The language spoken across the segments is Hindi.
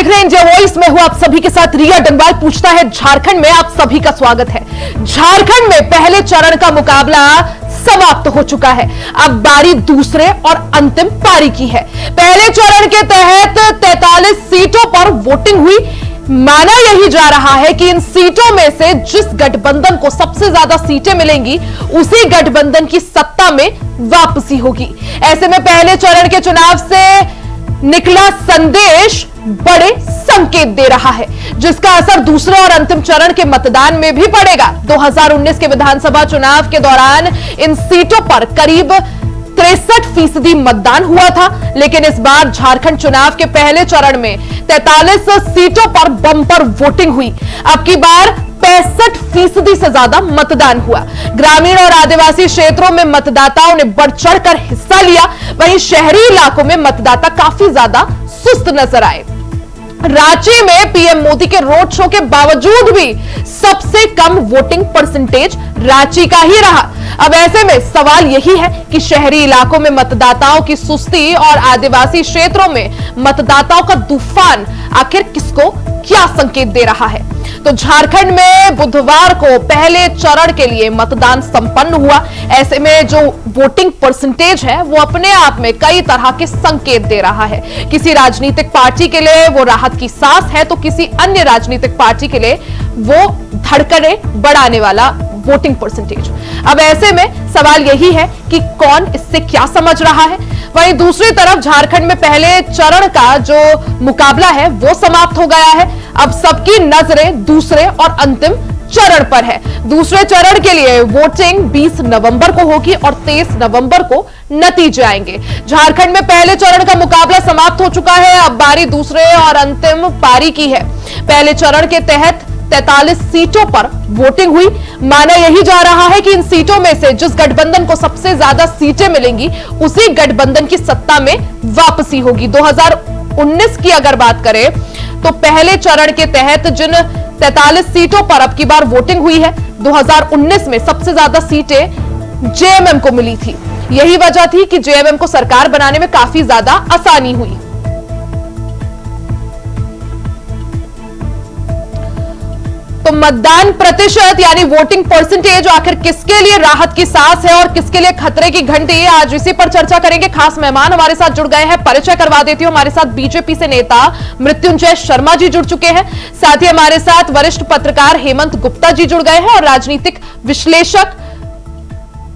रहे हैं इंडिया वॉइस में, हूं आप सभी के साथ रिया डंगवाल। पूछता है झारखंड में, आप सभी का स्वागत है। झारखंड में पहले चरण का मुकाबला समाप्त हो चुका है, अब बारी दूसरे और अंतिम पारी की है। पहले चरण के तहत 43 सीटों पर वोटिंग हुई। माना यही जा रहा है कि इन सीटों में से जिस गठबंधन को सबसे ज्यादा सीटें मिलेंगी उसी गठबंधन की सत्ता में वापसी होगी। ऐसे में पहले चरण के चुनाव से निकला संदेश बड़े संकेत दे रहा है, जिसका असर दूसरे और अंतिम चरण के मतदान में भी पड़ेगा। 2019 के विधानसभा चुनाव के दौरान इन सीटों पर करीब 63% मतदान हुआ था, लेकिन इस बार झारखंड चुनाव के पहले चरण में 43 सीटों पर बम्पर वोटिंग हुई। अब की बार 65% से ज्यादा मतदान हुआ। ग्रामीण और आदिवासी क्षेत्रों में मतदाताओं ने बढ़ चढ़कर हिस्सा लिया, वहीं शहरी इलाकों में मतदाता काफी ज्यादा सुस्त नजर आए। रांची में पीएम मोदी के रोड शो के बावजूद भी सबसे कम वोटिंग परसेंटेज रांची का ही रहा। अब ऐसे में सवाल यही है कि शहरी इलाकों में मतदाताओं की सुस्ती और आदिवासी क्षेत्रों में मतदाताओं का तूफान आखिर किसको क्या संकेत दे रहा है। तो झारखंड में बुधवार को पहले चरण के लिए मतदान संपन्न हुआ। ऐसे में जो वोटिंग परसेंटेज है वो अपने आप में कई तरह के संकेत दे रहा है। किसी राजनीतिक पार्टी के लिए वो राहत की सांस है, तो किसी अन्य राजनीतिक पार्टी के लिए वो धड़कने बढ़ाने वाला वोटिंग परसेंटेज। अब ऐसे में सवाल यही है कि कौन इससे क्या समझ रहा है। वहीं दूसरी तरफ झारखंड में पहले चरण का जो मुकाबला है वो समाप्त हो गया है। अब सबकी नजरें दूसरे और अंतिम चरण पर है। दूसरे चरण के लिए वोटिंग 20 नवंबर को होगी और 23 नवंबर को नतीजे आएंगे। झारखंड में पहले चरण का मुकाबला समाप्त हो चुका है, अब बारी दूसरे और अंतिम पारी की है। पहले चरण के तहत 43 सीटों पर वोटिंग हुई। माना यही जा रहा है कि इन सीटों में से जिस गठबंधन को सबसे ज्यादा सीटें मिलेंगी उसी गठबंधन की सत्ता में वापसी होगी। 2019 की अगर बात करें तो पहले चरण के तहत जिन 43 सीटों पर अब की बार वोटिंग हुई है, 2019 में सबसे ज्यादा सीटें जेएमएम को मिली थी। यही वजह थी कि जेएमएम को सरकार बनाने में काफी ज्यादा आसानी हुई। तो मतदान प्रतिशत यानी वोटिंग परसेंटेज आखिर किसके लिए राहत की सांस है और किसके लिए खतरे की घंटी, आज इसी पर चर्चा करेंगे। खास मेहमान हमारे साथ जुड़ गए हैं, परिचय करवा देती हूं। हमारे साथ बीजेपी से नेता मृत्युंजय शर्मा जी जुड़ चुके हैं, साथ ही हमारे साथ वरिष्ठ पत्रकार हेमंत गुप्ता जी जुड़ गए हैं और राजनीतिक विश्लेषक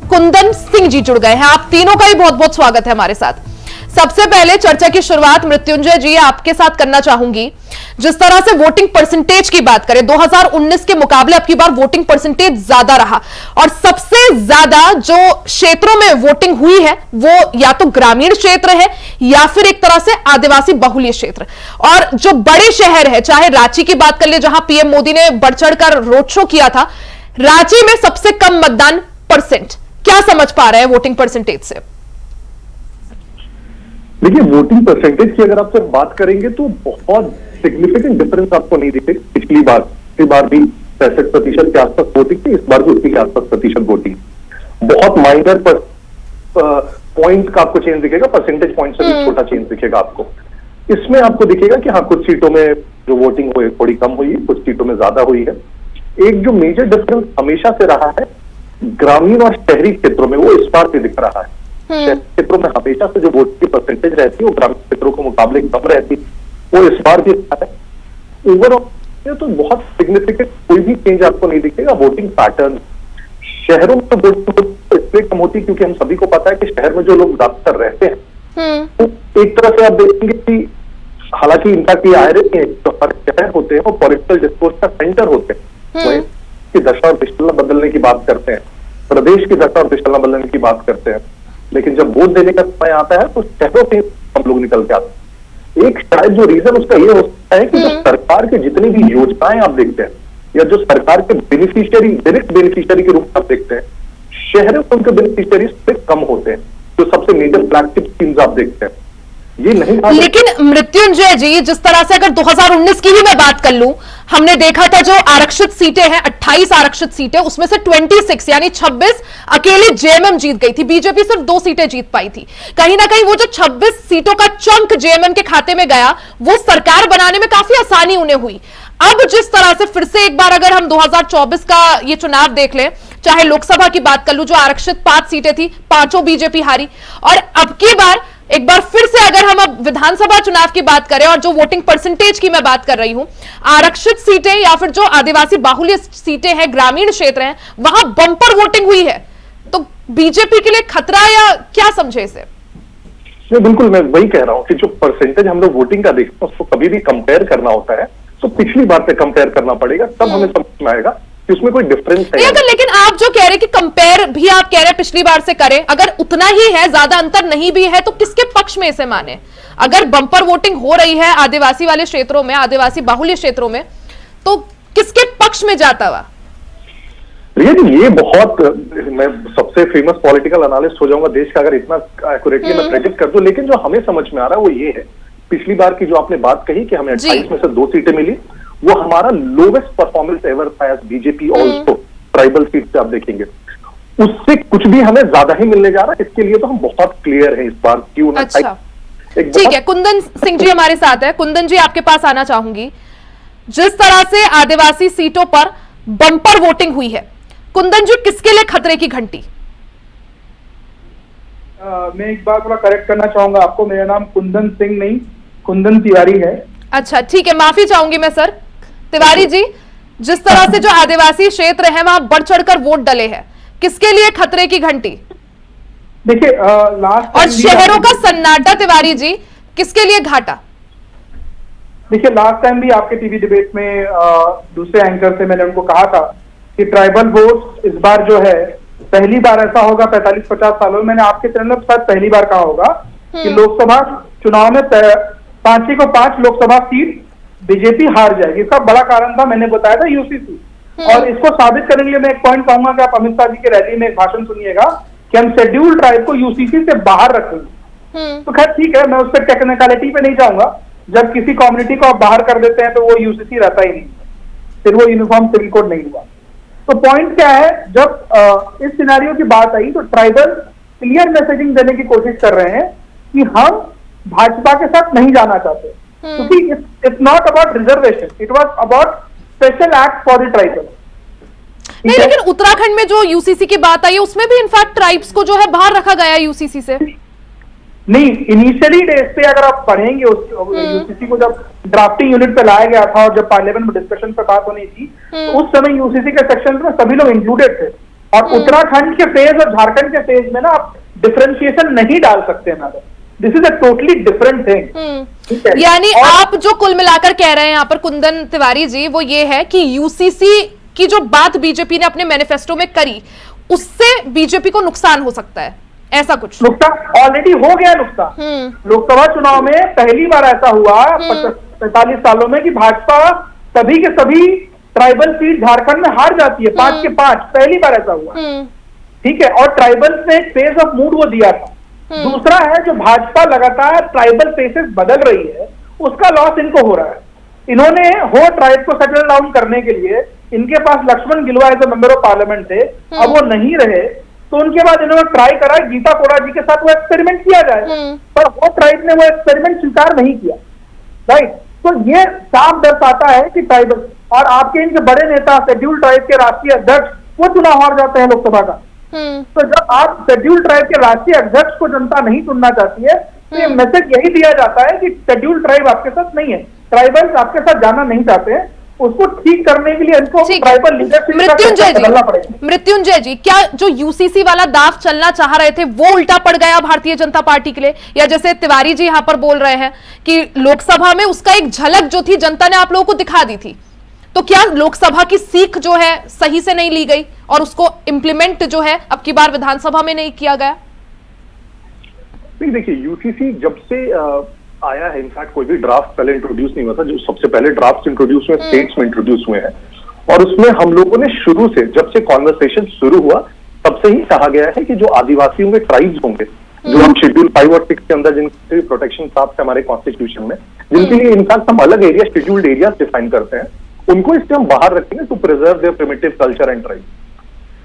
कुंदन सिंह जी जुड़ गए हैं। आप तीनों का ही बहुत बहुत स्वागत है हमारे साथ। सबसे पहले चर्चा की शुरुआत मृत्युंजय जी आपके साथ करना चाहूंगी। जिस तरह से वोटिंग परसेंटेज की बात करें, 2019 के मुकाबले अब की बार वोटिंग परसेंटेज ज्यादा रहा और सबसे ज्यादा जो क्षेत्रों में वोटिंग हुई है वो या तो ग्रामीण क्षेत्र है या फिर एक तरह से आदिवासी बहुल्य क्षेत्र। और जो बड़े शहर है, चाहे रांची की बात कर ले जहां पीएम मोदी ने बढ़ चढ़कर रोड शो किया था, रांची में सबसे कम मतदान परसेंट। क्या समझ पा रहे हैं वोटिंग परसेंटेज से? देखिए, वोटिंग परसेंटेज की अगर आप सिर्फ बात करेंगे तो बहुत सिग्निफिकेंट डिफरेंस आपको नहीं दिखे। पिछली बार भी 65% के आसपास वोटिंग थी, इस बार भी उसी के आसपास प्रतिशत वोटिंग। बहुत माइनर पर पॉइंट का आपको चेंज दिखेगा, परसेंटेज पॉइंट से भी छोटा चेंज दिखेगा आपको। इसमें आपको दिखेगा कि हाँ, कुछ सीटों में जो वोटिंग हुई थोड़ी कम हुई है, कुछ सीटों में ज्यादा हुई है। एक जो मेजर डिफरेंस हमेशा से रहा है ग्रामीण और शहरी क्षेत्रों में, वो इस बार से दिख रहा है। शहरी क्षेत्रों में हमेशा से जो वोट की परसेंटेज रहती है वो ग्रामीण क्षेत्रों के मुकाबले कम रहती है, वो इस बार भी है। ओवरऑल तो बहुत सिग्निफिकेंट कोई भी चेंज आपको नहीं दिखेगा। वोटिंग पैटर्न शहरों में तो वोटिंग इसलिए कम होती है क्योंकि हम सभी को पता है कि शहर में जो लोग ज्यादातर रहते हैं तो एक तरह से आप देखेंगे कि हालांकि इनफैक्ट ये आए रहे हैं, जो हर शहर होते हैं वो पॉलिटिकल डिस्कोर्स का सेंटर होते हैं। वही की दशा और दिशा बदलने की बात करते हैं, प्रदेश की दशा और दिशा बदलने की बात करते हैं, लेकिन जब वोट देने का समय आता है तो शहरों से हम लोग निकल के आते हैं। एक शायद जो रीजन उसका ये हो सकता है कि जो सरकार के जितनी भी योजनाएं आप देखते हैं या जो सरकार के बेनिफिशियरी, डायरेक्ट बेनिफिशियरी के रूप में आप देखते हैं, शहरों में उनके बेनिफिशियरी कम होते हैं। जो सबसे मेजर फ्लैगशिप स्कीम्स आप देखते हैं, ये नहीं था। लेकिन मृत्युंजय जी, जिस तरह से अगर 2019 की ही मैं बात कर लूं, हमने देखा था जो आरक्षित सीटें हैं, 28 आरक्षित सीटें, उसमें से 26 यानी 26 अकेले जेएमएम जीत गई थी। बीजेपी सिर्फ 2 सीटें जीत पाई थी। कहीं ना कहीं वो जो 26 सीटों का चंक जेएमएम के खाते में गया, वो सरकार बनाने में काफी आसानी उन्हें हुई। अब जिस तरह से फिर से एक बार अगर हम 2024 का ये चुनाव देख लें, चाहे लोकसभा की बात कर लूं, जो आरक्षित 5 सीटें थी, 5 बीजेपी हारी, और अब की बार एक बार फिर से अगर हम अब विधानसभा चुनाव की बात करें और जो वोटिंग परसेंटेज की मैं बात कर रही हूं, आरक्षित सीटें या फिर जो आदिवासी बाहुल्य सीटें हैं, ग्रामीण क्षेत्र हैं, वहां बंपर वोटिंग हुई है। तो बीजेपी के लिए खतरा, या क्या समझे इसे? बिल्कुल, मैं वही कह रहा हूं कि जो परसेंटेज हम लोग वोटिंग का देखते हैं उसको कभी भी कंपेयर करना होता है तो पिछली बार से कंपेयर करना पड़ेगा, तब हमें समझ में आएगा कि उसमें कोई डिफरेंस है। अगर लेकिन आप जो कह रहे कि कंपेयर भी आप कह रहे हैं पिछली बार से करें, अगर उतना ही है, ज्यादा अंतर नहीं भी है, तो किसके पक्ष में इसे माने? अगर बंपर वोटिंग हो रही है आदिवासी वाले क्षेत्रों में, आदिवासी बाहुल्य क्षेत्रों में, तो किसके पक्ष में जाता हुआ? ये बहुत, मैं सबसे फेमस पॉलिटिकल एनालिस्ट हो जाऊंगा देश का अगर इतना एक्यूरेटली मैं प्रेडिक्ट कर दूं, लेकिन जो हमें समझ में आ रहा है वो ये है, पिछली बार की जो आपने बात कही कि हमें 28 में से 2 सीटें मिली, वो हमारा लोवेस्ट परफॉर्मेंस एवर था as BJP also tribal seat से आप देखेंगे, उससे कुछ भी हमें ज्यादा ही मिलने जा रहा है। इसके लिए तो हम बहुत क्लियर हैं इस बार, क्यों ना। अच्छा, ठीक है, कुंदन सिंह जी हमारे साथ है। कुंदन जी, आपके पास आना चाहूंगी। जिस तरह से आदिवासी सीटों पर बंपर वोटिंग हुई है, कुंदन जी, किसके लिए खतरे की घंटी? मैं एक बार थोड़ा करेक्ट करना चाहूंगा आपको, मेरा नाम कुंदन सिंह नहीं, कुंदन तिवारी है। अच्छा, ठीक है, माफी चाहूंगी मैं सर। तिवारी जी, जिस तरह से जो आदिवासी क्षेत्र है वहां बढ़ चढ़कर वोट डले हैं, किसके लिए खतरे की घंटी? देखिए लास्ट और शहरों का सन्नाटा, तिवारी जी, किसके लिए घाटा? देखिए लास्ट टाइम भी आपके टीवी डिबेट में दूसरे एंकर से मैंने उनको कहा था कि ट्राइबल वोट इस बार जो है, पहली बार ऐसा होगा 45-50 सालों में, मैंने आपके चैनल पर शायद पहली बार कहा होगा कि लोकसभा चुनाव में 5 को 5 लोकसभा सीट बीजेपी हार जाएगी। इसका बड़ा कारण था, मैंने बताया था, यूसीसी। और इसको साबित करने के लिए मैं एक पॉइंट कहूंगा कि आप अमित शाह जी के रैली में एक भाषण सुनिएगा कि हम शेड्यूल्ड ट्राइब को यूसीसी से बाहर रखेंगे। तो खैर ठीक है, मैं उस पर टेक्निकलिटी पे नहीं जाऊंगा। जब किसी कम्युनिटी को आप बाहर कर देते हैं तो वो यूसीसी रहता ही नहीं, फिर वो यूनिफॉर्म सिविल कोड नहीं हुआ। तो पॉइंट क्या है, जब इस सिनेरियो की बात आई तो ट्राइबल क्लियर मैसेजिंग देने की कोशिश कर रहे हैं कि हम भाजपा के साथ नहीं जाना चाहते, क्योंकि it's not about reservation, it was about special act for the tribal. नहीं, लेकिन उत्तराखंड में जो यूसीसी की बात आई है उसमें भी इनफैक्ट ट्राइब्स को जो है बाहर रखा गया यूसीसी से। नहीं, इनिशियली डेज पे अगर आप पढ़ेंगे उस यूसीसी को जब ड्राफ्टिंग यूनिट पे लाया गया था और जब पार्लियामेंट में डिस्कशन पे बात होनी थी, तो उस समय यूसीसी के सेक्शन में सभी लोग इंक्लूडेड थे। और उत्तराखंड के फेज और झारखंड के फेज में ना आप डिफरेंशिएशन नहीं डाल सकते madam, this is a totally different thing. यानी आप जो कुल मिलाकर कह रहे हैं यहाँ पर कुंदन तिवारी जी, वो ये है कि यूसीसी की जो बात बीजेपी ने अपने मैनिफेस्टो में करी, उससे बीजेपी को नुकसान हो सकता है, ऐसा कुछ? नुकसान ऑलरेडी हो गया। नुकसान लोकसभा चुनाव में पहली बार ऐसा हुआ 45 सालों में कि भाजपा सभी के सभी ट्राइबल सीट झारखंड में हार जाती है, 5 के 5, पहली बार ऐसा हुआ। ठीक है, और ट्राइबल्स ने एक फेज ऑफ मूड वो दिया था। दूसरा है, जो भाजपा लगातार ट्राइबल फेसेस बदल रही है, उसका लॉस इनको हो रहा है। इन्होंने हो ट्राइब को सेटल डाउन करने के लिए, इनके पास Laxman Gilua as a member of parliament थे, अब वो नहीं रहे, तो उनके बाद इन्होंने ट्राई करा गीता कोड़ा जी के साथ वो एक्सपेरिमेंट किया जाए, पर वो ट्राइब ने वो एक्सपेरिमेंट स्वीकार नहीं किया। राइट, तो ये साफ दर्शाता है कि ट्राइबल और आपके इनके बड़े नेता शेड्यूल ट्राइब के राष्ट्रीय अध्यक्ष वो चुनाव हार जाते हैं लोकसभा का। तो जब आप शेड्यूल ट्राइब के राष्ट्रीय अध्यक्ष को जनता नहीं चुनना चाहती है, तो ये मैसेज यही दिया जाता है कि शेड्यूल ट्राइब आपके साथ नहीं है, ट्राइबल्स आपके साथ जाना नहीं चाहते हैं। उसको ठीक करने के लिए इनको ट्राइबल लीडरशिप बदलना पड़ेगा। मृत्युंजय जी, क्या जो यूसीसी वाला दाव चलना चाह रहे थे वो उल्टा पड़ गया भारतीय जनता पार्टी के लिए? या जैसे तिवारी जी यहां पर बोल रहे हैं कि लोकसभा में उसका एक झलक जो थी जनता ने आप लोगों को दिखा दी थी, तो क्या लोकसभा की सीख जो है सही से नहीं ली गई और उसको इंप्लीमेंट जो है अब की बार विधानसभा में नहीं किया गया? देखिए, यूसीसी जब से आया है, इनफैक्ट कोई भी ड्राफ्ट पहले इंट्रोड्यूस नहीं हुआ था, जो सबसे पहले ड्राफ्ट इंट्रोड्यूस हुए स्टेट्स में इंट्रोड्यूस हुए हैं, और उसमें हम लोगों ने शुरू से, जब से कॉन्वर्सेशन शुरू हुआ तब से ही कहा गया है कि जो आदिवासियों के ट्राइब्स होंगे जो हम शेड्यूल 5 और 6 के अंदर जिनकी प्रोटेक्शन प्राप्त है हमारे कॉन्स्टिट्यूशन में, जिनके लिए इनफैक्ट हम अलग एरिया, शेड्यूल्ड एरिया डिफाइन करते हैं, उनको इससे हम बाहर रखेंगे to preserve their primitive culture and tribe.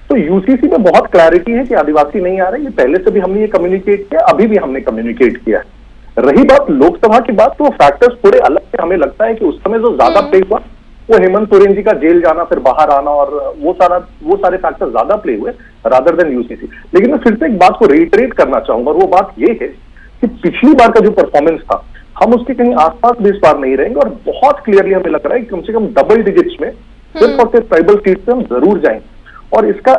तो यूसीसी में बहुत क्लैरिटी है कि आदिवासी नहीं आ रहे, ये पहले से भी हमने ये कम्युनिकेट किया, अभी भी हमने कम्युनिकेट किया है। रही बात लोकसभा की बात, तो फैक्टर्स थोड़े अलग से हमें लगता है कि उस समय जो ज्यादा प्ले हुआ वो हेमंत सोरेन जी का जेल जाना, फिर बाहर आना, और वो सारे फैक्टर ज्यादा प्ले हुए रादर देन यूसीसी। लेकिन मैं फिर से एक बात को रिइटरेट करना चाहूंगा, और वो बात ये है कि पिछली बार का जो परफॉर्मेंस था, हम उसके कहीं आसपास भी इस बार नहीं रहेंगे, और बहुत क्लियरली हमें लग रहा है कि कम से कम डबल डिजिट्स में सिर्फ और सिर्फ ट्राइबल सीट से हम जरूर जाएंगे। और इसका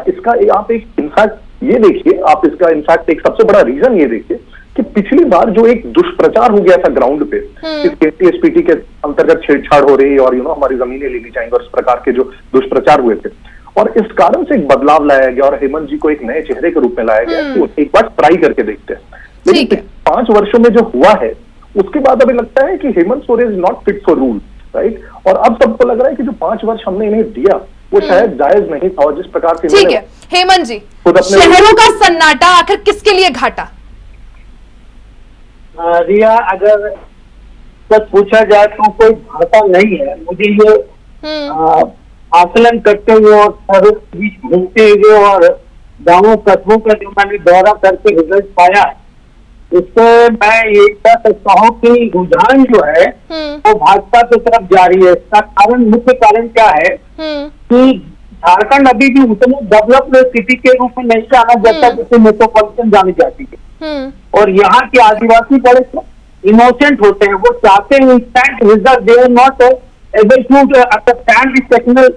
आप एक इनफैक्ट ये देखिए, आप इसका इनफैक्ट एक सबसे बड़ा रीजन ये देखिए कि पिछली बार जो एक दुष्प्रचार हो गया था ग्राउंड पे, इस KTSPT के अंतर्गत छेड़छाड़ हो रही है और हमारी जमीनें ले ली जाएंगी और इस प्रकार के जो दुष्प्रचार हुए थे, और इस कारण से एक बदलाव लाया गया और हेमंत जी को एक नए चेहरे के रूप में लाया गया। तो एक बार ट्राई करके देखते हैं। लेकिन 5 वर्षों में जो हुआ है उसके बाद अभी लगता है कि Hemant Soren is not fit for rule, right. और अब सबको लग रहा है कि जो 5 वर्ष हमने इन्हें दिया वो शायद जायज नहीं था, और जिस प्रकार से ठीक है हेमंत जी, शहरों का सन्नाटा आखिर किसके लिए घाटा? रिया, अगर सच पूछा जाए तो कोई घाटा नहीं है। मुझे ये आकलन करते हुए और शहरों के बीच घूमते हुए और गांवों कस्बों का जो मैंने दौरा करके रिजल्ट पाया है, इससे मैं ये कह सकता हूँ कि रुझान जो है वो भाजपा की तरफ जारी है। इसका कारण, मुख्य कारण क्या है कि झारखंड अभी भी उतने डेवलप्ड सिटी के रूप में नहीं जाना जाता जैसे मेट्रोपॉलिटन जानी जाती है। और यहाँ के आदिवासी बड़े इनोसेंट होते हैं, वो चाहते हैं instant result, they are not able to understand this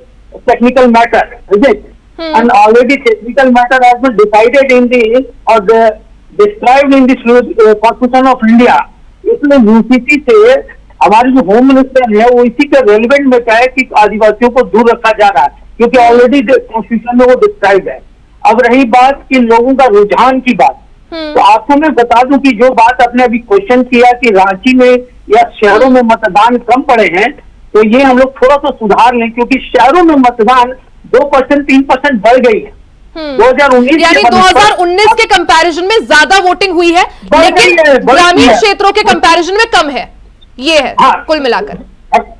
technical matter, is it? And already technical matter has been decided in the और described in this constitution of India. इसलिए यूसीसी से हमारी जो होम मिनिस्टर है वो इसी के रेलिवेंट में क्या है कि आदिवासियों को दूर रखा जा रहा है, क्योंकि ऑलरेडी कॉन्स्टिट्यूशन में वो डिस्क्राइब है। अब रही बात कि लोगों का रुझान की बात, तो आपको मैं बता दूं कि जो बात आपने अभी क्वेश्चन किया कि रांची में या शहरों में मतदान कम पड़े हैं, तो ये हम लोग थोड़ा सा सुधार लें, क्योंकि शहरों में मतदान 2% 3% बढ़ गई है 2019, यानी 2019 के कंपैरिजन में ज्यादा वोटिंग हुई है, लेकिन ग्रामीण क्षेत्रों के कंपैरिजन में कम है, ये है। हाँ, कुल मिलाकर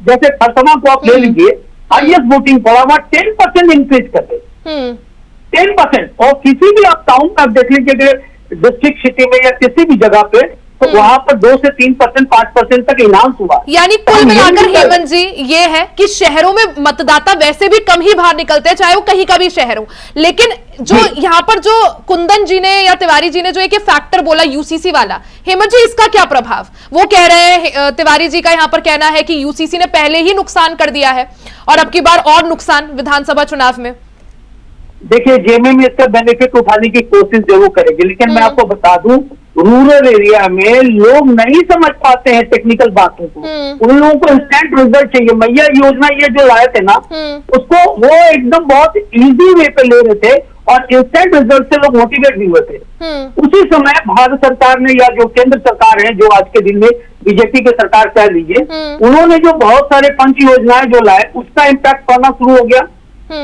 जैसे खरसमा को आप ले लीजिए, हाईएस्ट वोटिंग पड़ा, वहां 10% इंक्रीज कर दे, 10%। और किसी भी आप टाउन में आप देख लीजिए डिस्ट्रिक्ट सिटी में या किसी भी जगह पे, तो वहां पर 2 से 3%, 5% तक इनाम हुआ। यानी कुल मिलाकर हेमंत जी ये है कि शहरों में मतदाता वैसे भी कम ही बाहर निकलते हैं, चाहे वो कहीं का भी शहर हो। लेकिन जो यहाँ पर जो कुंदन जी ने या तिवारी जी ने जो एक फैक्टर बोला यूसीसी वाला, हेमंत जी इसका क्या प्रभाव? वो कह रहे हैं, तिवारी जी का यहाँ पर कहना है कि यूसीसी ने पहले ही नुकसान कर दिया है और अब की बार और नुकसान विधानसभा चुनाव में। देखिए, जेएमएम इसका बेनिफिट उठाने की कोशिश जरूर करेगी, लेकिन मैं आपको बता दूं रूरल एरिया में लोग नहीं समझ पाते हैं टेक्निकल बातों को। उन लोगों को इंस्टेंट रिजल्ट चाहिए। मैया योजना ये जो लाए थे ना, उसको वो एकदम बहुत इजी वे पे ले रहे थे और इंस्टेंट रिजल्ट से लोग मोटिवेट भी हुए थे। उसी समय भारत सरकार ने या जो केंद्र सरकार है, जो आज के दिन में बीजेपी की सरकार कह लीजिए, उन्होंने जो बहुत सारे पंच योजनाएं जो लाए उसका इम्पैक्ट पड़ना शुरू हो गया।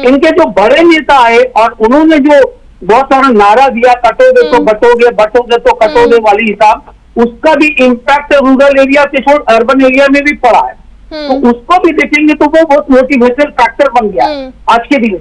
इनके जो बड़े नेता आए और उन्होंने जो बहुत सारा नारा दिया, कटोगे तो बटोगे, बटोगे तो कटोगे वाली हिसाब, उसका भी इम्पैक्ट रूरल एरिया से छोड़ अर्बन एरिया में भी पड़ा है। तो उसको भी देखेंगे तो वो बहुत मोटिवेशनल फैक्टर बन गया आज के दिन।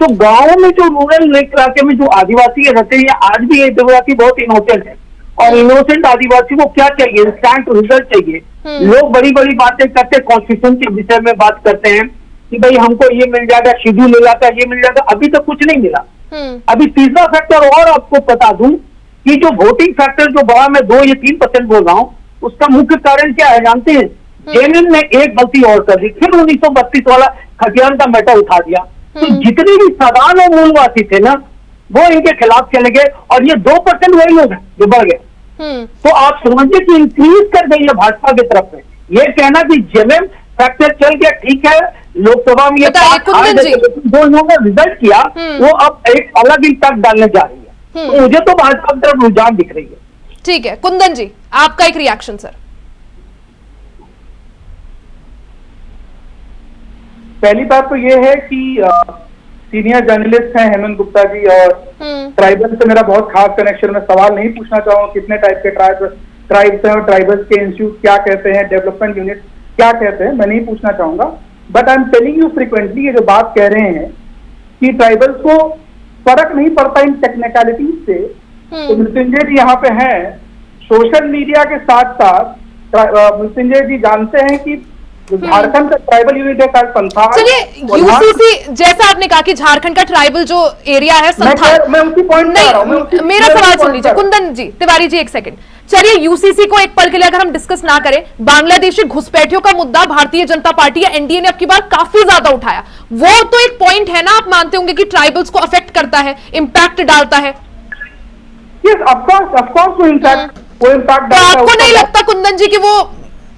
तो गाँव में जो रूरल इलाके में जो आदिवासी रहते हैं, आज भी ये आदिवासी बहुत इनोसेंट है, और इनोसेंट आदिवासी को क्या चाहिए? इंस्टेंट रिजल्ट चाहिए। लोग बड़ी बड़ी बातें करते, कॉन्स्टिट्यूशन के विषय में बात करते हैं कि भाई हमको ये मिल जाएगा, शेड्यूल इलाका ये मिल जाएगा, अभी तक कुछ नहीं मिला। अभी तीसरा फैक्टर और आपको बता दूं कि जो वोटिंग फैक्टर जो बढ़ा, मैं 2 या 3% बोल रहा हूं, उसका मुख्य कारण क्या है जानते हैं? जेएमएम ने एक गलती और कर दी, फिर 1932 वाला खतियान का मैटर उठा दिया। तो जितने भी सदान और मूलवासी थे ना, वो इनके खिलाफ चले गए, और ये 2% वही लोग हैं जो बढ़ गए। तो आप समझिए कि इंक्रीज कर गई है भाजपा की तरफ में। ये कहना कि जेएमएम फैक्टर चल गया, ठीक है, लोकसभा में ये जो लोगों ने रिजल्ट किया वो अब एक अलग इम्पैक्ट डालने जा रही है। तो मुझे तो भाजपा की तरफ रुझान दिख रही है। ठीक है, कुंदन जी आपका एक रिएक्शन सर। पहली बात तो ये है कि सीनियर जर्नलिस्ट हैं हेमंत गुप्ता जी, और ट्राइबल से मेरा बहुत खास कनेक्शन। मैं सवाल नहीं पूछना चाहूंगा कितने टाइप के ट्राइब्स हैं और ट्राइबल्स के इंस्टीट्यूट क्या कहते हैं, डेवलपमेंट यूनिट क्या कहते हैं, मैं नहीं पूछना चाहूंगा। But I am telling you frequently ये जो बात कह रहे हैं कि ट्राइबल्स को फर्क नहीं पड़ता इन टेक्निकलिटीज से, तो मृत्युंजय जी यहाँ पे हैं। सोशल मीडिया के साथ साथ मृत्युंजय जी जानते हैं कि झारखंड का ट्राइबल यूनिट है संथाल। चलिए यूसीसी, जैसा आपने कहा कि झारखंड का ट्राइबल जो एरिया है संथाल, मैं उसी पॉइंट पे आ रहा हूं। मेरा सवाल सुन लीजिए कुंदन जी, तिवारी जी, एक सेकंड। चलिए यूसीसी को एक पल के लिए अगर हम डिस्कस ना करें, बांग्लादेशी घुसपैठियों का मुद्दा भारतीय जनता पार्टी या एनडीए ने अब की बार काफी ज्यादा उठाया, वो तो एक पॉइंट है ना, आप मानते होंगे कि ट्राइबल्स को अफेक्ट करता है, इंपैक्ट डालता है। यस, ऑफ कोर्स वो इम्पैक्ट तो आपको नहीं लगता कुंदन जी कि वो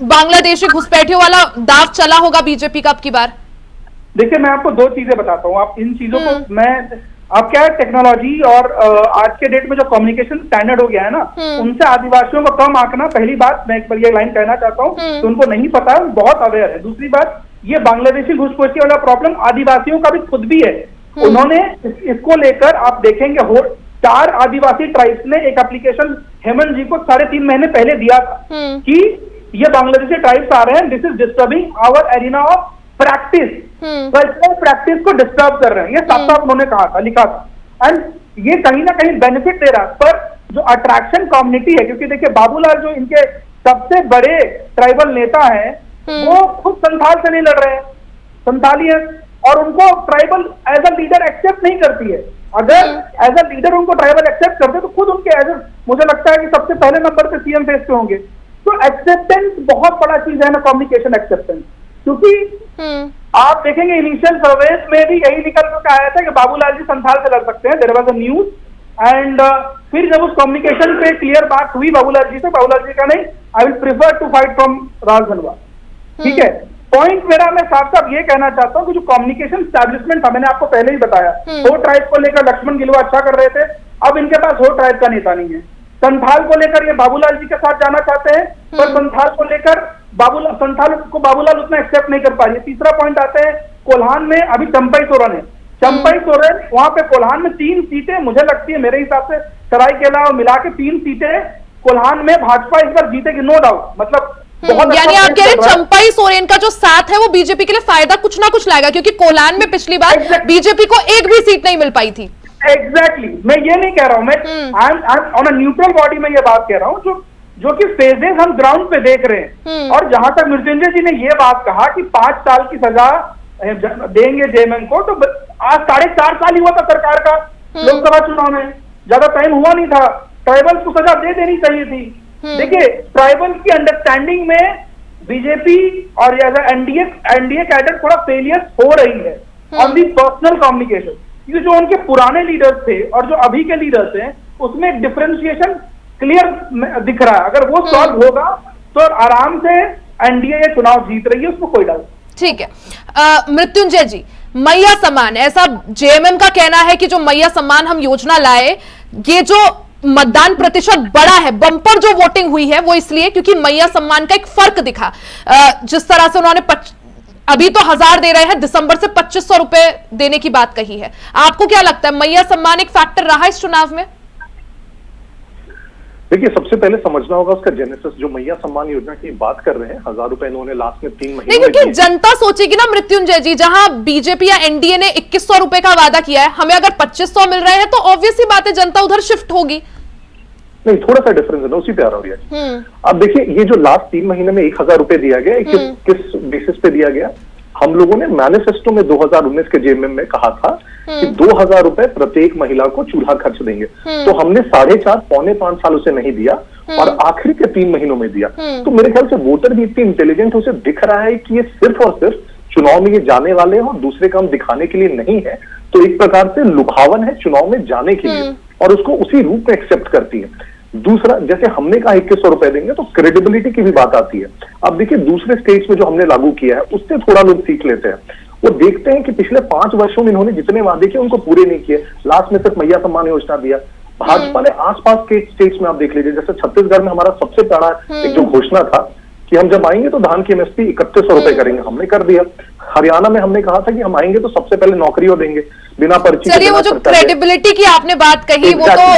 बांग्लादेशी घुसपैठियों वाला दाव चला होगा बीजेपी का अब की बार? देखिए मैं आपको दो चीजें बताता हूँ, आप इन चीजों को आप क्या है, टेक्नोलॉजी और आज के डेट में जो कम्युनिकेशन स्टैंडर्ड हो गया है ना, उनसे आदिवासियों को कम आंकना। पहली बात मैं एक बार ये लाइन कहना चाहता हूँ कि उनको नहीं पता है, बहुत अवेयर है। दूसरी बात, ये बांग्लादेशी घुसपैठी वाला प्रॉब्लम आदिवासियों का भी खुद भी है। उन्होंने इसको लेकर आप देखेंगे 4 आदिवासी ट्राइब्स ने एक एप्लीकेशन हेमंत जी को 3.5 महीने पहले दिया था कि ये बांग्लादेशी ट्राइब्स आ रहे हैं, this is disturbing our arena of practice, cultural practice को डिस्टर्ब कर रहे हैं, ये साफ उन्होंने कहा था, लिखा था। एंड ये कहीं ना कहीं बेनिफिट दे रहा है, पर जो अट्रैक्शन कम्युनिटी है, क्योंकि देखिए बाबूलाल जो इनके सबसे बड़े ट्राइबल नेता हैं, वो खुद संथाल से नहीं लड़ रहे हैं, संथाली है, और उनको tribal as a leader accept नहीं करती है। अगर एज अ लीडर उनको ट्राइबल एक्सेप्ट करते तो खुद उनके एज मुझे लगता है कि सबसे पहले नंबर पे सीएम फेस पे होंगे। तो एक्सेप्टेंस बहुत बड़ा चीज है ना, कम्युनिकेशन एक्सेप्टेंस, क्योंकि आप देखेंगे इनिशियल सर्वेस में भी यही निकल कर आया था कि बाबूलाल जी संथाल से लड़ सकते हैं, there was a news. And फिर जब उस कम्युनिकेशन पे क्लियर बात हुई बाबूलाल जी से, बाबूलाल जी का नहीं, I will prefer to fight from Rajdhanwar. ठीक है, पॉइंट मेरा मैं साफ साफ ये कहना चाहता हूँ कि जो कम्युनिकेशन स्टैब्लिशमेंट था, मैंने आपको पहले ही बताया, हो ट्राइब को लेकर लक्ष्मण गिलुआ अच्छा कर रहे थे, अब इनके पास हो ट्राइब का नेता नहीं है। संथाल को लेकर ये बाबूलाल जी के साथ जाना चाहते हैं, पर संथाल को लेकर संथाल को बाबूलाल उतना एक्सेप्ट नहीं कर पा रही है। तीसरा पॉइंट आते हैं कोल्हान में, अभी चंपई सोरेन है, चंपई सोरेन वहां पे कोल्हान में 3 सीटें मुझे लगती है, मेरे हिसाब से सरायकेला और मिला के 3 सीटें कोल्हान में भाजपा इस बार जीतेगी, नो डाउट। मतलब यानी आप कह रहे हैं चंपई सोरेन का जो साथ है वो बीजेपी के लिए फायदा कुछ ना कुछ लाएगा, क्योंकि कोल्हान में पिछली बार बीजेपी को एक भी सीट नहीं मिल पाई थी। एग्जैक्टली, मैं ये नहीं कह रहा हूं, मैं ऑन अ न्यूट्रल बॉडी में ये बात कह रहा हूं जो कि फेजेस हम ग्राउंड पे देख रहे हैं। और जहां तक मृत्युंजय जी ने ये बात कहा कि 5 साल की सजा देंगे जेएमएम को, तो आज 4.5 साल ही हुआ था सरकार का लोकसभा चुनाव में, ज्यादा टाइम हुआ नहीं था, ट्राइबल्स को सजा दे देनी चाहिए थी। देखिए ट्राइबल की अंडरस्टैंडिंग में बीजेपी और एनडीए कैडर थोड़ा फेलियर हो रही है ऑन दी पर्सनल कम्युनिकेशन, क्योंकि जो उनके पुराने लीडर्स थे और जो अभी के लीडर्स हैं उसमें एक डिफरेंशिएशन क्लियर दिख रहा है। अगर वो सॉल्व होगा तो आराम से एनडीए ये चुनाव जीत रही है, उसको कोई डाउट। ठीक है, मृत्युंजय जी, मैया सम्मान, ऐसा जेएमएम का कहना है कि जो मैया सम्मान हम योजना लाए, ये जो मतदान प्रतिशत बड़ा है, बंपर जो वोटिंग हुई है वो इसलिए क्योंकि मैया सम्मान का एक फर्क दिखा। जिस तरह से उन्होंने अभी तो 1000 दे रहे हैं, दिसंबर से 2500 रुपए देने की बात कही है। आपको क्या लगता है मैया सम्मान एक फैक्टर रहा इस चुनाव में? देखिए सबसे पहले समझना होगा उसका जेनेसिस। जो मैया सम्मान योजना की बात कर रहे हैं, 1000 रुपए इन्होंने लास्ट में 3 महीने क्योंकि जनता सोचेगी ना मृत्युंजय जी, जहां बीजेपी या एनडीए ने 2100 रुपए का वादा किया है, हमें अगर 2500 मिल रहे हैं तो ऑब्वियस ही बात है जनता उधर शिफ्ट होगी। नहीं, थोड़ा सा डिफरेंस है ना, उसी पे आ रहा हूँ। अब देखिए ये जो लास्ट 3 महीने में 1000 रुपए दिया गया, किस बेसिस पे दिया गया? हम लोगों ने मैनिफेस्टो में 2019 के जेएमएम में कहा था कि 2000 रुपए प्रत्येक महिला को चूल्हा खर्च देंगे, तो हमने 4.5 पौने 5 साल उसे नहीं दिया और आखिरी के 3 महीनों में दिया। तो मेरे ख्याल से वोटर भी इतनी इंटेलिजेंट उसे दिख रहा है कि ये सिर्फ और सिर्फ चुनाव में ये जाने वाले हैं और दूसरे काम दिखाने के लिए नहीं है, तो एक प्रकार से लुभावन है चुनाव में जाने के लिए, और उसको उसी रूप में एक्सेप्ट करती है। दूसरा, जैसे हमने कहा 2100 रुपए देंगे, तो क्रेडिबिलिटी की भी बात आती है। अब देखिए दूसरे स्टेट्स में जो हमने लागू किया है उससे थोड़ा लोग सीख लेते हैं, वो देखते हैं कि पिछले 5 वर्षों में इन्होंने जितने वादे किए उनको पूरे नहीं किए, लास्ट में सिर्फ मैया सम्मान योजना दिया। भाजपा ने आसपास के स्टेट्स में आप देख लीजिए, जैसे छत्तीसगढ़ में हमारा सबसे बड़ा एक जो घोषणा था कि हम जब आएंगे तो धान की एमएसपी 3100 रुपए करेंगे, हमने कर दिया। हरियाणा में हमने कहा था कि हम आएंगे तो सबसे पहले नौकरियों देंगे बिना पर्ची के, चलिए, वो बिना जो खर्चा के। क्रेडिबिलिटी की आपने बात कही वो तो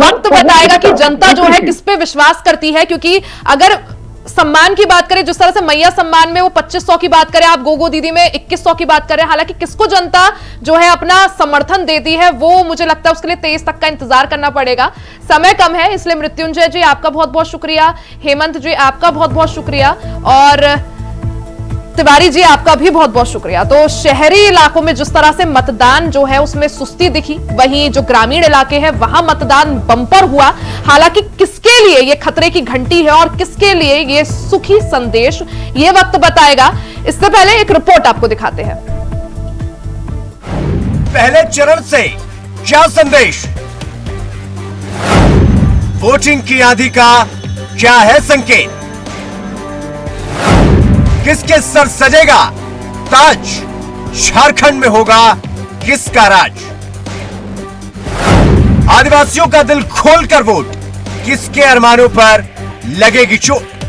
वक्त बताएगा कि जनता जो है किस पे विश्वास करती है, क्योंकि अगर सम्मान की बात करें, जिस तरह से मैया सम्मान में वो 2500 की बात करें, आप गोगो दीदी में 2100 की बात करें, हालांकि किसको जनता जो है अपना समर्थन देती है वो मुझे लगता है उसके लिए 23 तक का इंतजार करना पड़ेगा। समय कम है, इसलिए मृत्युंजय जी आपका बहुत बहुत शुक्रिया, हेमंत जी आपका बहुत बहुत शुक्रिया और तिवारी जी आपका भी बहुत बहुत शुक्रिया। तो शहरी इलाकों में जिस तरह से मतदान जो है उसमें सुस्ती दिखी, वहीं जो ग्रामीण इलाके हैं वहां मतदान बम्पर हुआ। हालांकि किसके लिए ये खतरे की घंटी है और किसके लिए ये सुखी संदेश, ये वक्त बताएगा। इससे पहले एक रिपोर्ट आपको दिखाते हैं। पहले चरण से क्या संदेश, वोटिंग की आंधी का क्या है संकेत, किसके सर सजेगा ताज, झारखंड में होगा किसका राज, आदिवासियों का दिल खोलकर वोट, किसके अरमानों पर लगेगी चोट।